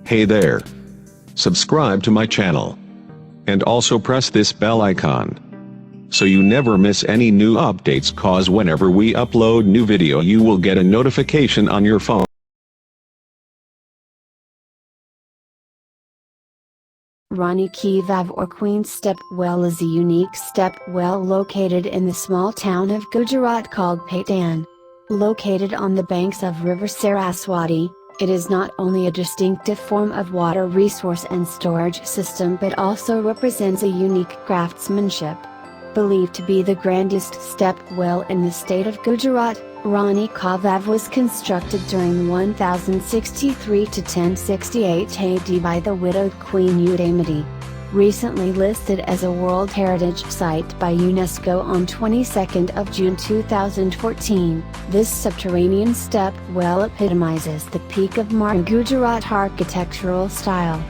Hey there. Subscribe to my channel. And also press this bell icon, so you never miss any new updates, cause whenever we upload new video you will get a notification on your phone. Rani-ki-Vav or Queen Stepwell is a unique stepwell located in the small town of Gujarat called Patan. Located on the banks of River Saraswati, it is not only a distinctive form of water resource and storage system but also represents a unique craftsmanship. Believed to be the grandest stepwell in the state of Gujarat, Rani-ki-Vav was constructed during 1063 to 1068 AD by the widowed Queen Udamati. Recently listed as a World Heritage Site by UNESCO on 22nd of June 2014, this subterranean stepwell epitomizes the peak of Maru-Gurjara architectural style.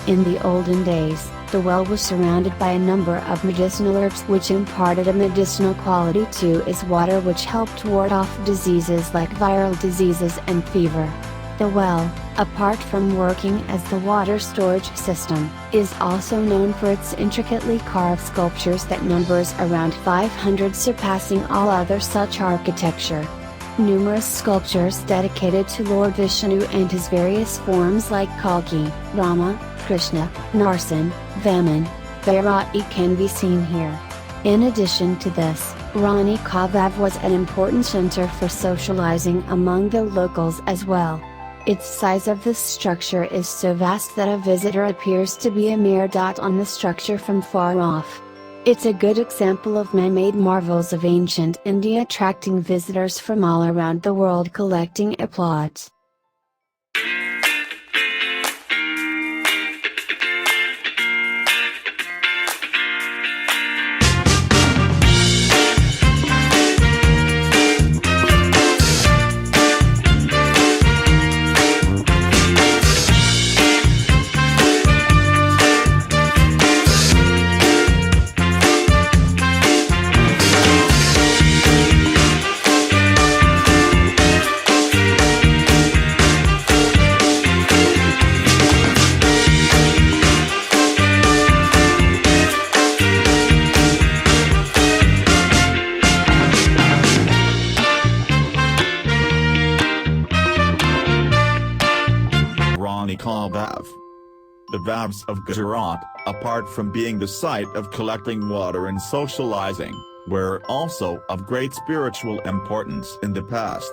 In the olden days, the well was surrounded by a number of medicinal herbs which imparted a medicinal quality to its water, which helped ward off diseases like viral diseases and fever. The well, apart from working as the water storage system, is also known for its intricately carved sculptures that numbers around 500, surpassing all other such architecture. Numerous sculptures dedicated to Lord Vishnu and his various forms like Kalki, Rama, Krishna, Narsin, Vaman, Vairagi can be seen here. In addition to this, Rani-ki-Vav was an important center for socializing among the locals as well. Its size of the structure is so vast that a visitor appears to be a mere dot on the structure from far off. It's a good example of man-made marvels of ancient India, attracting visitors from all around the world collecting applause. Rani-ki-Vav. The Vavs of Gujarat, apart from being the site of collecting water and socializing, were also of great spiritual importance in the past.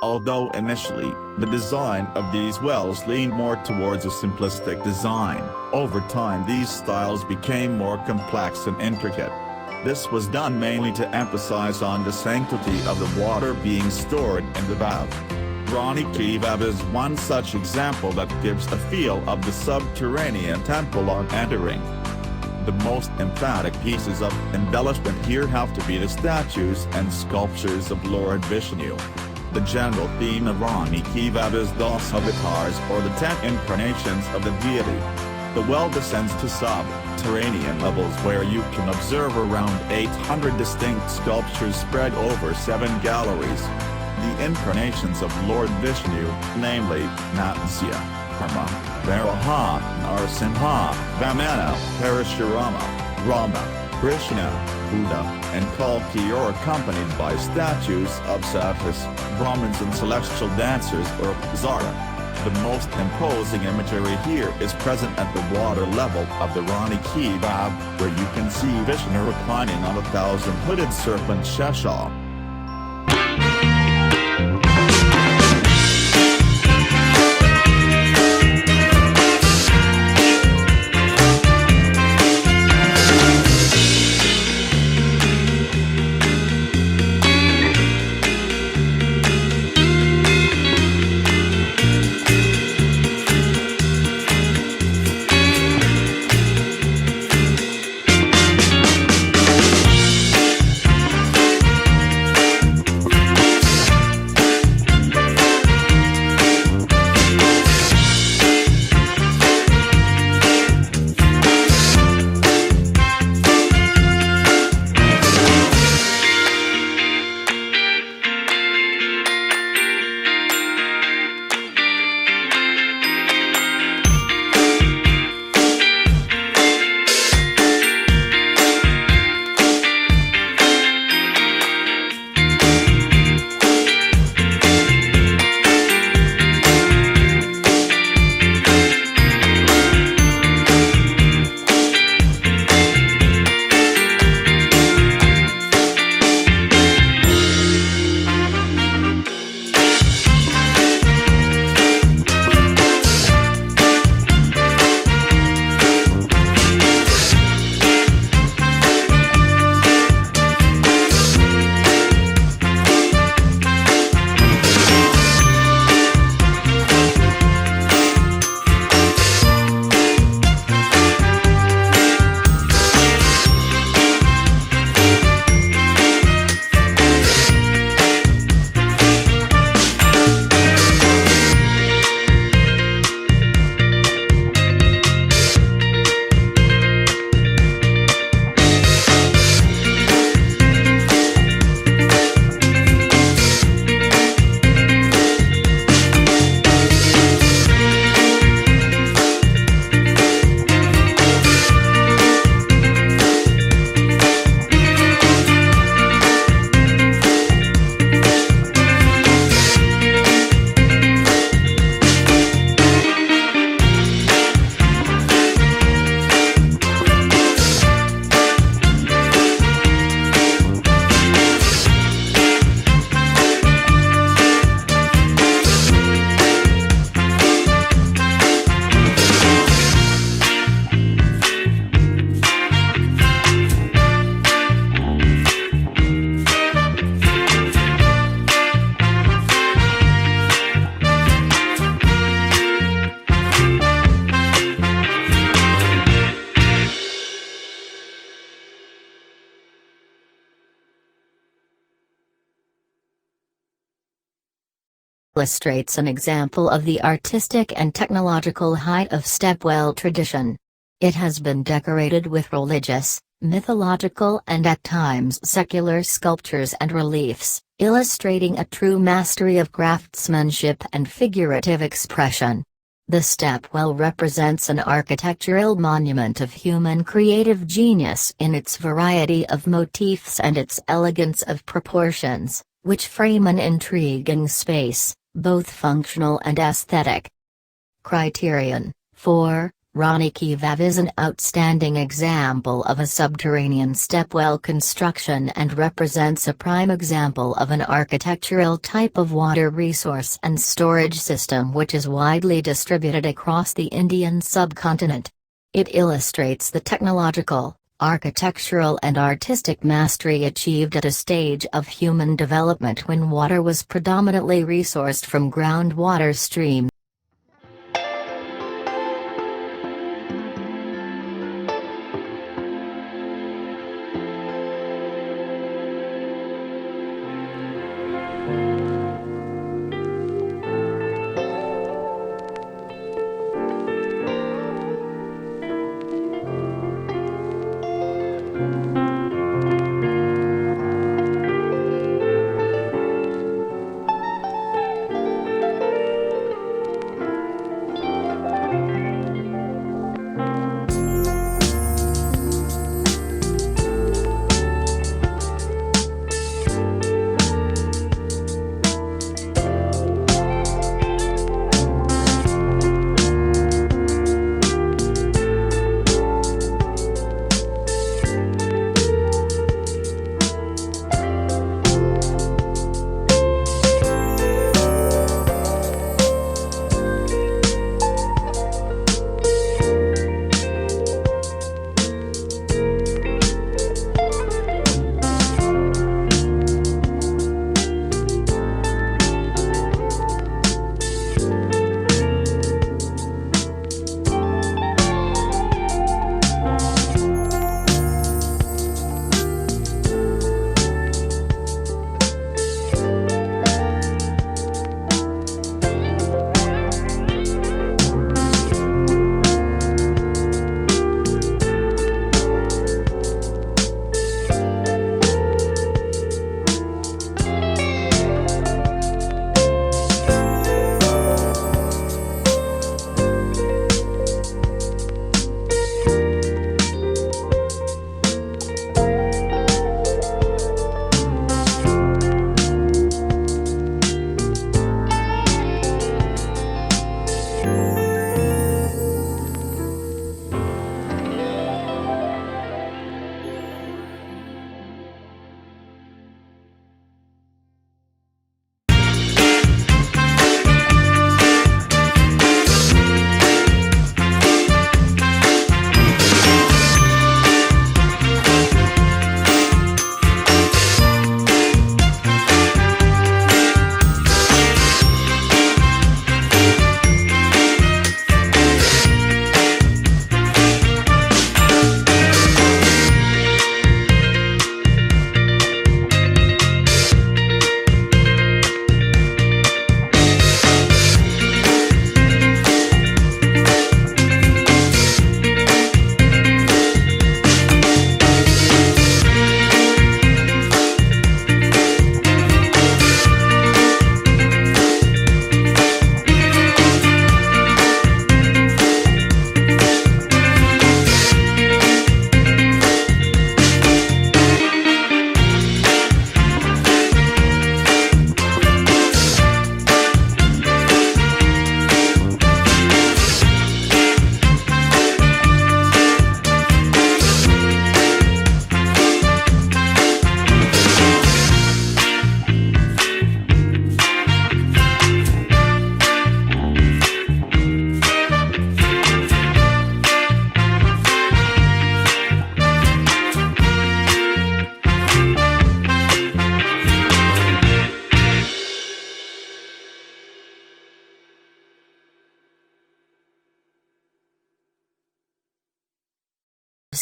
Although initially, the design of these wells leaned more towards a simplistic design, over time these styles became more complex and intricate. This was done mainly to emphasize on the sanctity of the water being stored in the Vav. Rani-ki-Vav is one such example that gives a feel of the subterranean temple on entering. The most emphatic pieces of embellishment here have to be the statues and sculptures of Lord Vishnu. The general theme of Rani-ki-Vav is the avatars, or the 10 incarnations of the deity. The well descends to subterranean levels where you can observe around 800 distinct sculptures spread over 7 galleries. The incarnations of Lord Vishnu, namely, Matsya, Karma, Varaha, Narasimha, Vamana, Parashurama, Rama, Krishna, Buddha, and Kalki are accompanied by statues of sattras, Brahmins and celestial dancers or Zara. The most imposing imagery here is present at the water level of the Rani-ki-Vav, where you can see Vishnu reclining on a 1,000-hooded serpent Shesha. illustrates an example of the artistic and technological height of Stepwell tradition. It has been decorated with religious, mythological and at times secular sculptures and reliefs, illustrating a true mastery of craftsmanship and figurative expression. The Stepwell represents an architectural monument of human creative genius in its variety of motifs and its elegance of proportions, which frame an intriguing space, both functional and aesthetic. Criterion 4. Rani-ki-Vav is an outstanding example of a subterranean stepwell construction and represents a prime example of an architectural type of water resource and storage system which is widely distributed across the Indian subcontinent. It illustrates the technological, architectural and artistic mastery achieved at a stage of human development when water was predominantly resourced from groundwater streams.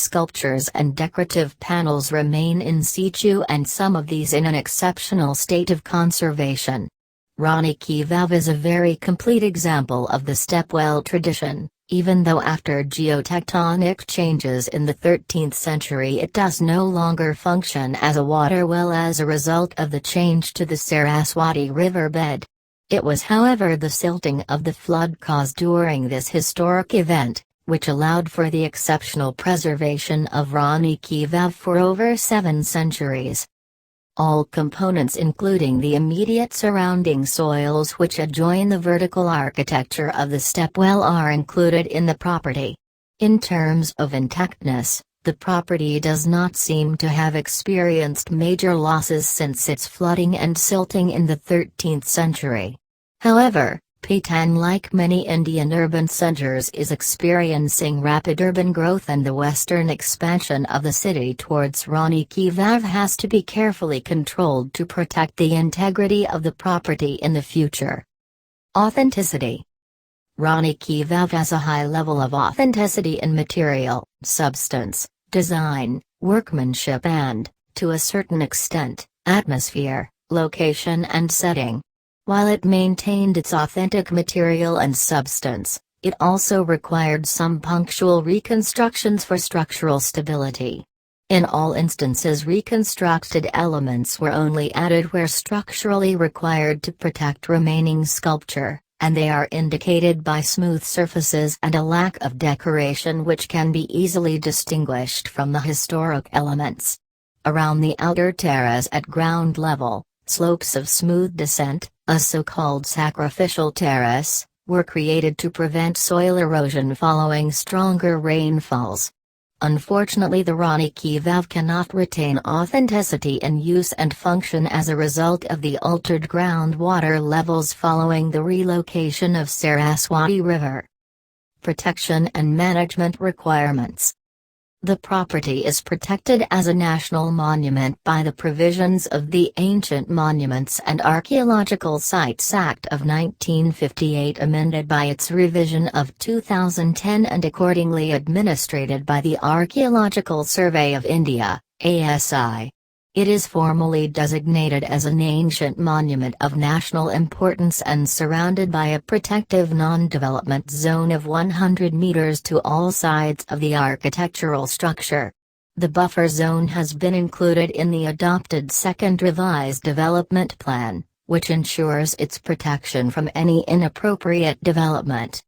Sculptures and decorative panels remain in situ and some of these in an exceptional state of conservation. Rani-ki-Vav is a very complete example of the Stepwell tradition, even though after geotectonic changes in the 13th century it does no longer function as a water well as a result of the change to the Saraswati River bed. It was however the silting of the flood caused during this historic event, which allowed for the exceptional preservation of Rani-ki-Vav for over 7 centuries. All components including the immediate surrounding soils which adjoin the vertical architecture of the stepwell are included in the property. In terms of intactness, the property does not seem to have experienced major losses since its flooding and silting in the 13th century. However, Patan, like many Indian urban centers, is experiencing rapid urban growth, and the western expansion of the city towards Rani-ki-Vav has to be carefully controlled to protect the integrity of the property in the future. Authenticity. Rani-ki-Vav has a high level of authenticity in material, substance, design, workmanship and, to a certain extent, atmosphere, location and setting. While it maintained its authentic material and substance, it also required some punctual reconstructions for structural stability. In all instances, reconstructed elements were only added where structurally required to protect remaining sculpture, and they are indicated by smooth surfaces and a lack of decoration which can be easily distinguished from the historic elements. Around the outer terrace at ground level, slopes of smooth descent, a so-called sacrificial terrace, were created to prevent soil erosion following stronger rainfalls. Unfortunately, the Rani-ki-Vav cannot retain authenticity in use and function as a result of the altered groundwater levels following the relocation of Saraswati River. Protection and management requirements. The property is protected as a national monument by the provisions of the Ancient Monuments and Archaeological Sites Act of 1958, amended by its revision of 2010 and accordingly administrated by the Archaeological Survey of India, ASI. It is formally designated as an ancient monument of national importance and surrounded by a protective non-development zone of 100 meters to all sides of the architectural structure. The buffer zone has been included in the adopted second revised development plan, which ensures its protection from any inappropriate development.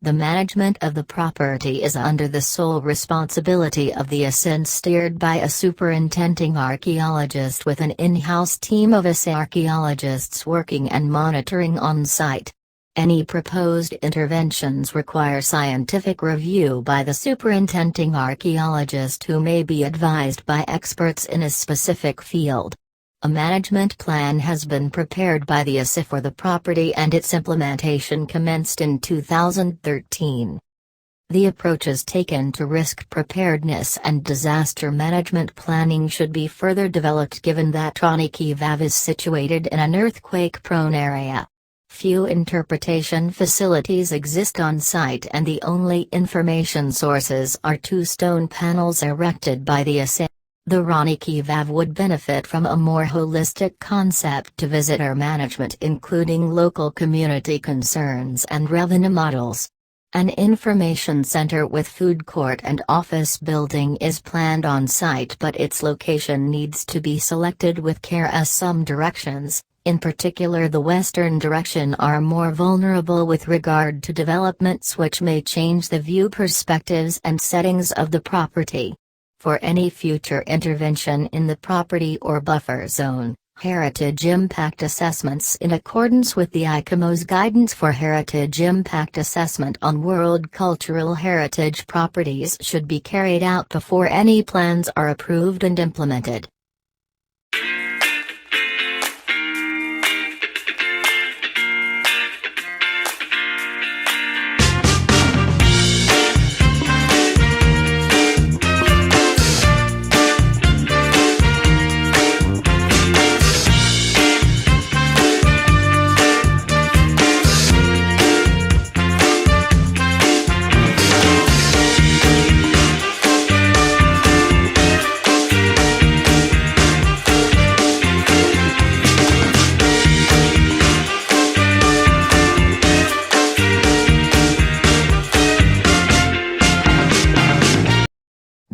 The management of the property is under the sole responsibility of the ASI, steered by a superintending archaeologist with an in-house team of ASI archaeologists working and monitoring on site. Any proposed interventions require scientific review by the superintending archaeologist, who may be advised by experts in a specific field. A management plan has been prepared by the ASI for the property and its implementation commenced in 2013. The approaches taken to risk preparedness and disaster management planning should be further developed, given that Rani-ki-Vav is situated in an earthquake-prone area. Few interpretation facilities exist on site and the only information sources are 2 stone panels erected by the ASI. The Rani-ki-Vav would benefit from a more holistic concept to visitor management, including local community concerns and revenue models. An information center with food court and office building is planned on site, but its location needs to be selected with care, as some directions, in particular the western direction, are more vulnerable with regard to developments which may change the view perspectives and settings of the property. For any future intervention in the property or buffer zone, heritage impact assessments in accordance with the ICOMOS guidance for heritage impact assessment on World Cultural Heritage properties should be carried out before any plans are approved and implemented.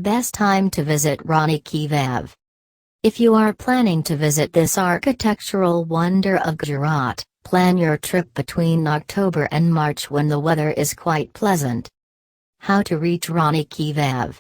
best time to visit Rani-ki-Vav. If you are planning to visit this architectural wonder of Gujarat, plan your trip between October and March when the weather is quite pleasant. How to reach Rani-ki-Vav?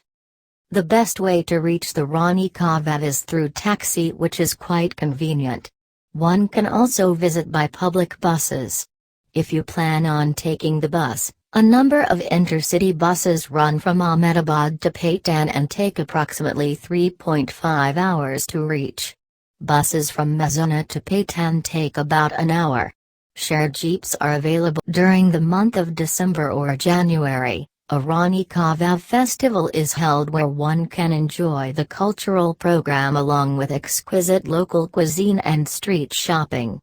The best way to reach the Rani-ki-Vav is through taxi, which is quite convenient. One can also visit by public buses. If you plan on taking the bus, a number of intercity buses run from Ahmedabad to Patan and take approximately 3.5 hours to reach. Buses from Mehsana to Patan take about an hour. Shared jeeps are available during the month of December or January. A Rani-ki-Vav festival is held where one can enjoy the cultural program along with exquisite local cuisine and street shopping.